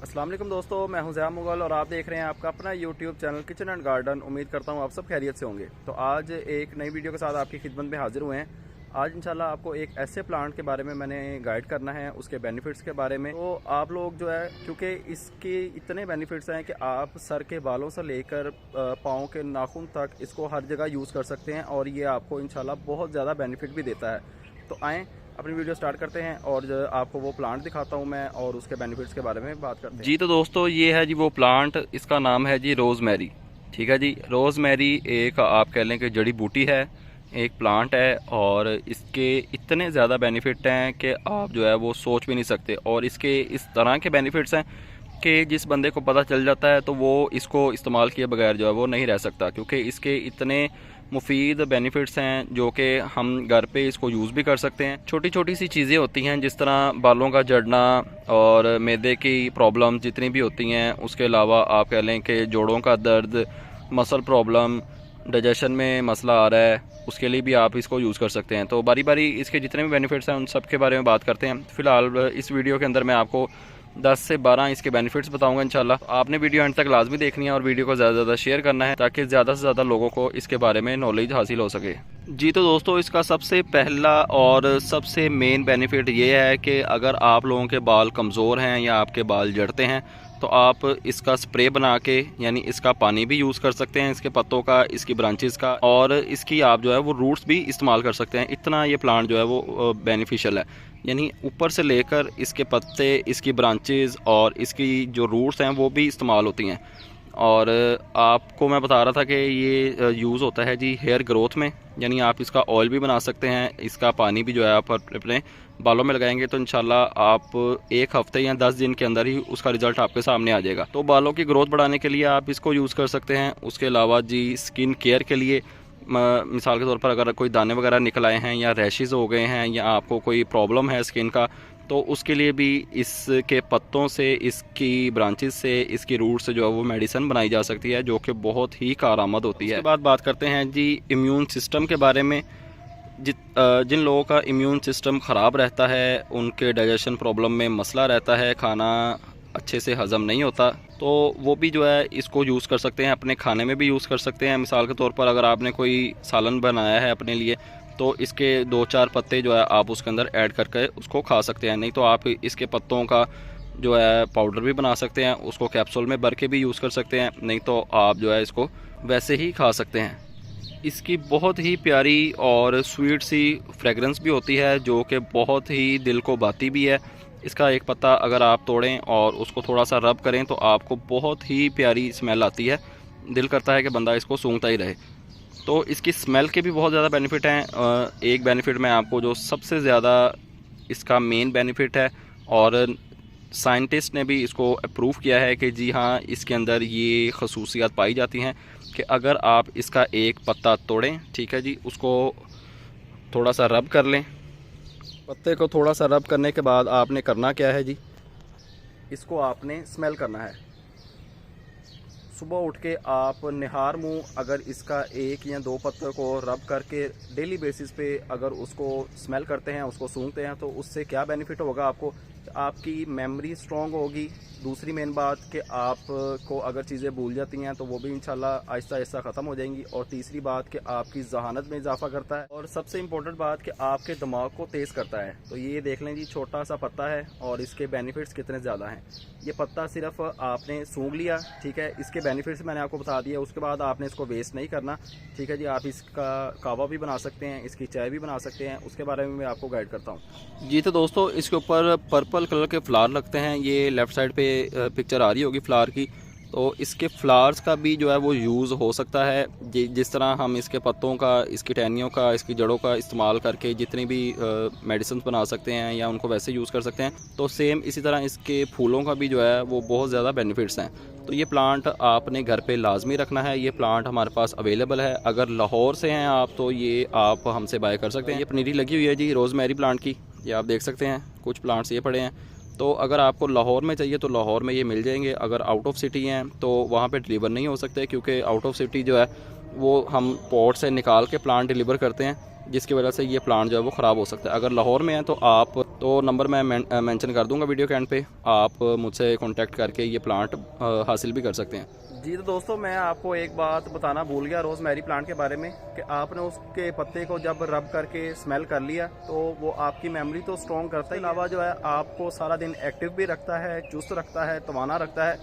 अस्सलाम वालेकुम दोस्तों, मैं हूं ज़िया मुगल और आप देख रहे हैं आपका अपना YouTube channel kitchen and garden. उम्मीद करता हूं आप सब खैरियत से होंगे। तो आज एक नई वीडियो के साथ आपकी खिदमत में हाजिर हुए हैं। आज इंशाल्लाह आपको एक ऐसे प्लांट के बारे में मैंने गाइड करना है, उसके बेनिफिट्स के बारे में। तो आप लोग जो है, क्योंकि इसके इतने बेनिफिट्स हैं कि आप सर के बालों से लेकर पाँव के नाखून तक इसको हर जगह यूज़ कर सकते हैं और ये आपको इंशाल्लाह बहुत ज़्यादा बेनिफिट भी देता है। तो आएँ अपनी वीडियो स्टार्ट करते हैं और आपको वो प्लांट दिखाता हूँ मैं और उसके बेनिफिट्स के बारे में बात करते हैं। जी तो दोस्तों, ये है जी वो प्लांट, इसका नाम है जी रोज़मेरी। ठीक है जी, रोज़मेरी एक आप कह लें कि जड़ी बूटी है, एक प्लांट है और इसके इतने ज़्यादा बेनिफिट हैं कि आप जो है वो सोच भी नहीं सकते। और इसके इस तरह के बेनिफिट्स हैं कि जिस बंदे को पता चल जाता है तो वो इसको इस्तेमाल किए बगैर जो है वो नहीं रह सकता, क्योंकि इसके इतने मुफीद बेनिफिट्स हैं जो कि हम घर पे इसको यूज़ भी कर सकते हैं। छोटी छोटी सी चीज़ें होती हैं जिस तरह बालों का झड़ना और मैदे की प्रॉब्लम जितनी भी होती हैं, उसके अलावा आप कह लें कि जोड़ों का दर्द, मसल प्रॉब्लम, डाइजेशन में मसला आ रहा है, उसके लिए भी आप इसको यूज़ कर सकते हैं। तो बारी बारी इसके जितने भी बेनिफिट्स हैं उन सब के बारे में बात करते हैं। फ़िलहाल इस वीडियो के अंदर मैं आपको 10 से 12 इसके बेनिफिट्स बताऊंगा इंशाल्लाह। आपने वीडियो एंड तक लाजमी देखनी है और वीडियो को ज़्यादा से ज़्यादा शेयर करना है ताकि ज़्यादा से ज़्यादा लोगों को इसके बारे में नॉलेज हासिल हो सके। जी तो दोस्तों, इसका सबसे पहला और सबसे मेन बेनिफिट ये है कि अगर आप लोगों के बाल कमज़ोर हैं या आपके बाल जड़ते हैं तो आप इसका स्प्रे बना के, यानी इसका पानी भी यूज़ कर सकते हैं, इसके पत्तों का, इसकी ब्रांचेस का, और इसकी आप जो है वो रूट्स भी इस्तेमाल कर सकते हैं। इतना ये प्लांट जो है वो बेनिफिशियल है, यानी यूपर से लेकर इसके पत्ते, इसकी ब्रांचेस और इसकी जो रूट्स हैं वो भी इस्तेमाल होती हैं। और आपको मैं बता रहा था कि ये यूज़ होता है जी हेयर ग्रोथ में, यानी आप इसका ऑयल भी बना सकते हैं। इसका पानी भी जो है आप अपने बालों में लगाएंगे तो इंशाल्लाह आप 1 हफ्ते या 10 दिन के अंदर ही उसका रिज़ल्ट आपके सामने आ जाएगा। तो बालों की ग्रोथ बढ़ाने के लिए आप इसको यूज़ कर सकते हैं। उसके अलावा जी स्किन केयर के लिए, मिसाल के तौर पर अगर कोई दाने वगैरह निकल आए हैं या रैशेज़ हो गए हैं या आपको कोई प्रॉब्लम है स्किन का, तो उसके लिए भी इसके पत्तों से, इसकी ब्रांचेस से, इसकी रूट से जो है वो मेडिसिन बनाई जा सकती है जो कि बहुत ही कारआमद होती है। उसके बाद बात करते हैं जी इम्यून सिस्टम के बारे में। जिन लोगों का इम्यून सिस्टम ख़राब रहता है, उनके डाइजेशन प्रॉब्लम में मसला रहता है, खाना अच्छे से हज़म नहीं होता, तो वो भी जो है इसको यूज़ कर सकते हैं, अपने खाने में भी यूज़ कर सकते हैं। मिसाल के तौर पर अगर आपने कोई सालन बनाया है अपने लिए तो इसके 2-4 पत्ते जो है आप उसके अंदर ऐड करके उसको खा सकते हैं। नहीं तो आप इसके पत्तों का जो है पाउडर भी बना सकते हैं, उसको कैप्सूल में भर के भी यूज़ कर सकते हैं। नहीं तो आप जो है इसको वैसे ही खा सकते हैं। इसकी बहुत ही प्यारी और स्वीट सी फ्रेगरेंस भी होती है जो कि बहुत ही दिल को भाती भी है। इसका एक पत्ता अगर आप तोड़ें और उसको थोड़ा सा रब करें तो आपको बहुत ही प्यारी स्मेल आती है, दिल करता है कि बंदा इसको सूंघता ही रहे। तो इसकी स्मेल के भी बहुत ज़्यादा बेनिफिट हैं। एक बेनिफिट मैं आपको जो सबसे ज़्यादा इसका मेन बेनिफिट है, और साइंटिस्ट ने भी इसको अप्रूव किया है कि जी हाँ, इसके अंदर ये खसूसियात पाई जाती हैं कि अगर आप इसका एक पत्ता तोड़ें, ठीक है जी, उसको थोड़ा सा रब कर लें। पत्ते को थोड़ा सा रब करने के बाद आपने करना क्या है जी, इसको आपने स्मेल करना है। सुबह उठ के आप निहार मुँह अगर इसका 1 या 2 पत्ते को रब करके डेली बेसिस पे अगर उसको स्मेल करते हैं, उसको सूंघते हैं, तो उससे क्या बेनिफिट होगा आपको, आपकी मेमोरी स्ट्रॉन्ग होगी। दूसरी मेन बात कि आपको अगर चीज़ें भूल जाती हैं तो वो भी इंशाल्लाह आहिस्ता आहिस्ता ख़त्म हो जाएंगी। और तीसरी बात कि आपकी जहानत में इजाफा करता है। और सबसे इम्पोर्टेंट बात कि आपके दिमाग को तेज़ करता है। तो ये देख लें जी, छोटा सा पत्ता है और इसके बेनिफिट्स कितने ज़्यादा हैं। ये पत्ता सिर्फ आपने सूंघ लिया, ठीक है, इसके बेनिफिट्स मैंने आपको बता दिया। उसके बाद आपने इसको वेस्ट नहीं करना, ठीक है जी। आप इसका कावा भी बना सकते हैं, इसकी चाय भी बना सकते हैं, उसके बारे में मैं आपको गाइड करता हूँ। जी तो दोस्तों, इसके ऊपर पर्पल कलर के फ्लावर लगते हैं, ये लेफ़्ट साइड पे पिक्चर आ रही होगी फ्लावर की। तो इसके फ्लावर्स का भी जो है वो यूज़ हो सकता है। जिस तरह हम इसके पत्तों का, इसकी टहनियों का, इसकी जड़ों का इस्तेमाल करके जितनी भी मेडिसिन बना सकते हैं या उनको वैसे यूज़ कर सकते हैं, तो सेम इसी तरह इसके फूलों का भी जो है वो बहुत ज़्यादा बेनिफिट्स हैं। तो ये प्लांट आपने घर पे लाजमी रखना है। ये प्लांट हमारे पास अवेलेबल है। अगर लाहौर से हैं आप तो ये आप हमसे बाय कर सकते हैं। ये पनीरी लगी हुई है जी रोज़मेरी प्लांट की, ये आप देख सकते हैं, कुछ प्लांट्स ये पड़े हैं। तो अगर आपको लाहौर में चाहिए तो लाहौर में ये मिल जाएंगे। अगर आउट ऑफ सिटी हैं तो वहाँ पे डिलीवर नहीं हो सकते, क्योंकि आउट ऑफ सिटी जो है वो हम पोर्ट से निकाल के प्लांट डिलीवर करते हैं, जिसकी वजह से ये प्लांट जो है वो ख़राब हो सकता है। अगर लाहौर में है तो तो नंबर मैं मेंशन कर दूंगा वीडियो के एंड पे, आप मुझसे कांटेक्ट करके ये प्लांट हासिल भी कर सकते हैं। जी तो दोस्तों, मैं आपको एक बात बताना भूल गया रोज़मेरी प्लांट के बारे में कि आपने उसके पत्ते को जब रब करके स्मेल कर लिया तो वो आपकी मेमोरी तो स्ट्रॉन्ग करता ही, अलावा जो है आपको सारा दिन एक्टिव भी रखता है, चुस्त रखता है, तवाना रखता है,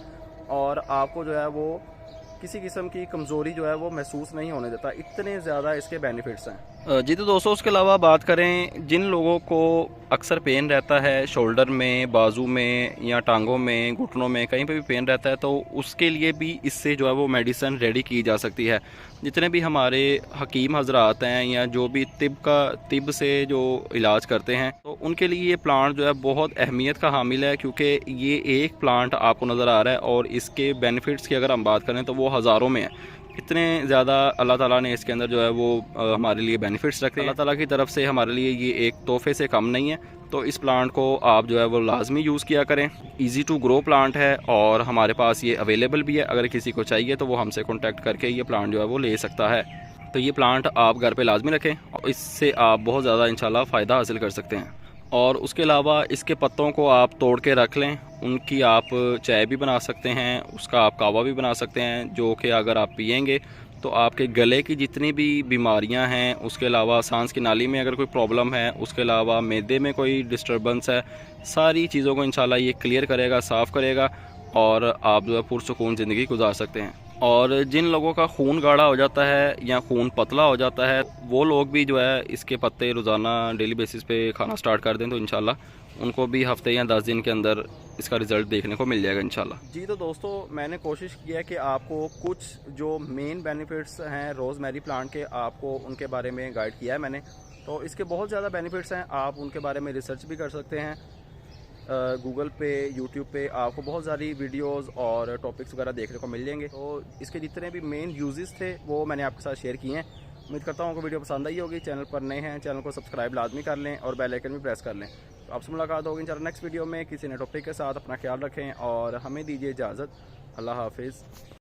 और आपको जो है वो किसी किस्म की कमज़ोरी जो है वो महसूस नहीं होने देता। इतने ज़्यादा इसके बेनिफिट्स हैं। जी तो दोस्तों, उसके अलावा बात करें, जिन लोगों को अक्सर पेन रहता है शोल्डर में, बाजू में या टांगों में, घुटनों में, कहीं पे भी पेन रहता है, तो उसके लिए भी इससे जो है वो मेडिसिन रेडी की जा सकती है। जितने भी हमारे हकीम हजरात हैं या जो भी तिब से जो इलाज करते हैं, तो उनके लिए ये प्लांट जो है बहुत अहमियत का हामिल है, क्योंकि ये एक प्लांट आपको नज़र आ रहा है और इसके बेनिफिट्स की अगर हम बात करें तो वो हज़ारों में है। इतने ज़्यादा अल्लाह ताला ने इसके अंदर जो है वो हमारे लिए बेनिफिट्स रखे हैं। अल्लाह ताला की तरफ से हमारे लिए ये एक तोहफे से कम नहीं है। तो इस प्लांट को आप जो है वो लाजमी यूज़ किया करें। इजी टू ग्रो प्लांट है और हमारे पास ये अवेलेबल भी है। अगर किसी को चाहिए तो वो हमसे कॉन्टैक्ट करके ये प्लांट जो है वो ले सकता है। तो ये प्लांट आप घर पे लाजमी रखें और इससे आप बहुत ज़्यादा इंशाल्लाह फ़ायदा हासिल कर सकते हैं। और उसके अलावा इसके पत्तों को आप तोड़ के रख लें, उनकी आप चाय भी बना सकते हैं, उसका आप कावा भी बना सकते हैं, जो कि अगर आप पिएंगे तो आपके गले की जितनी भी बीमारियां हैं, उसके अलावा सांस की नाली में अगर कोई प्रॉब्लम है, उसके अलावा मैदे में कोई डिस्टर्बेंस है, सारी चीज़ों को इंशाल्लाह ये क्लियर करेगा, साफ़ करेगा और आप जो है पुरसुकून ज़िंदगी गुजार सकते हैं। और जिन लोगों का खून गाढ़ा हो जाता है या खून पतला हो जाता है, वो लोग भी जो है इसके पत्ते रोज़ाना डेली बेसिस पे खाना स्टार्ट कर दें तो इंशाल्लाह उनको भी हफ्ते या 10 दिन के अंदर इसका रिज़ल्ट देखने को मिल जाएगा इंशाल्लाह। जी तो दोस्तों, मैंने कोशिश की है कि आपको कुछ जो मेन बेनिफिट्स हैं रोज़मेरी प्लांट के, आपको उनके बारे में गाइड किया है मैंने। तो इसके बहुत ज़्यादा बेनिफिट्स हैं, आप उनके बारे में रिसर्च भी कर सकते हैं। गूगल पे, यूट्यूब पे आपको बहुत सारी वीडियोस और टॉपिक्स वगैरह देखने को मिल जाएंगे। तो इसके जितने भी मेन यूजेस थे वो मैंने आपके साथ शेयर किए हैं। उम्मीद करता हूँ आपको वीडियो पसंद आई होगी। चैनल पर नए हैं, चैनल को सब्सक्राइब लाजमी कर लें और बेल आइकन भी प्रेस कर लें। तो आपसे मुलाकात होगी इंशाल्लाह नेक्स्ट वीडियो में किसी नए टॉपिक के साथ। अपना ख्याल रखें और हमें दीजिए इजाज़त। अल्लाह हाफिज़।